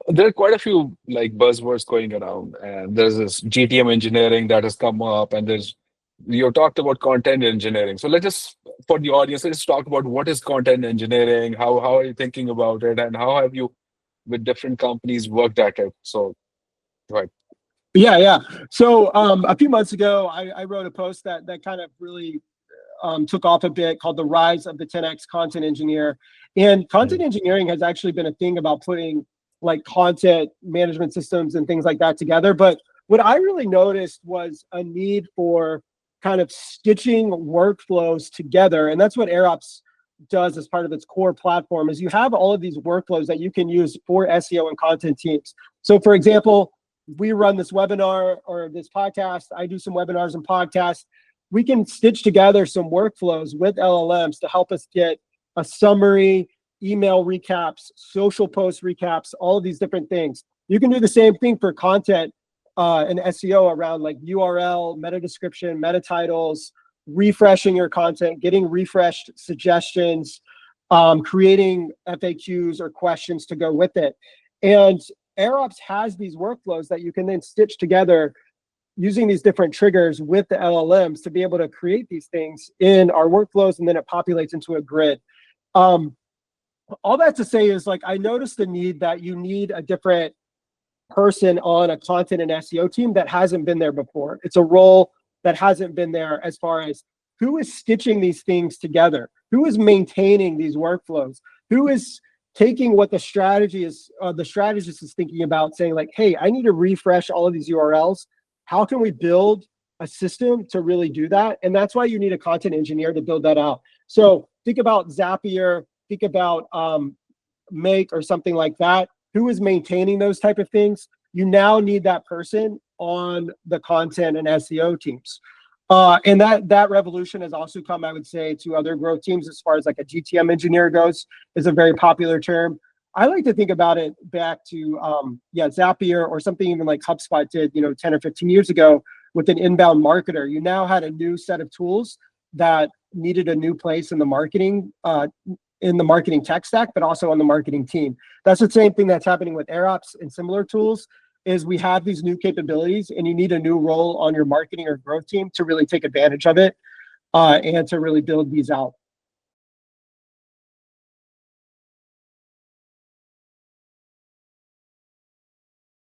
There are quite a few like buzzwords going around, and there's this GTM engineering that has come up, and there's you talked about content engineering. So let's just for the audience, let's talk about what is content engineering, how are you thinking about it, and how have you with different companies worked at it. So right. Yeah, yeah. So a few months ago, I wrote a post that kind of really took off a bit, called "The Rise of the 10x Content Engineer." And content Mm, engineering has actually been a thing about putting like content management systems and things like that together. But what I really noticed was a need for kind of stitching workflows together, and that's what AirOps does as part of its core platform. Is you have all of these workflows that you can use for SEO and content teams. So, for example, we run this webinar or this podcast. I do some webinars and podcasts. We can stitch together some workflows with LLMs to help us get a summary, email recaps, social post recaps, all of these different things. You can do the same thing for content and SEO around like URL, meta description, meta titles, refreshing your content, getting refreshed suggestions, creating FAQs or questions to go with it. And AirOps has these workflows that you can then stitch together using these different triggers with the LLMs to be able to create these things in our workflows, and then it populates into a grid. All that to say is, like, I noticed the need that you need a different person on a content and SEO team that hasn't been there before. It's a role that hasn't been there as far as who is stitching these things together, who is maintaining these workflows, who is taking what the strategist is thinking about, saying like, hey, I need to refresh all of these URLs. How can we build a system to really do that? And that's why you need a content engineer to build that out. So think about Zapier, think about Make or something like that. Who is maintaining those type of things? You now need that person on the content and SEO teams. And that revolution has also come, I would say, to other growth teams as far as like a GTM engineer goes, is a very popular term. I like to think about it back to Zapier or something even like HubSpot did, 10 or 15 years ago with an inbound marketer. You now had a new set of tools that needed a new place in the marketing tech stack, but also on the marketing team. That's the same thing that's happening with AirOps and similar tools. Is we have these new capabilities, and you need a new role on your marketing or growth team to really take advantage of it and to really build these out.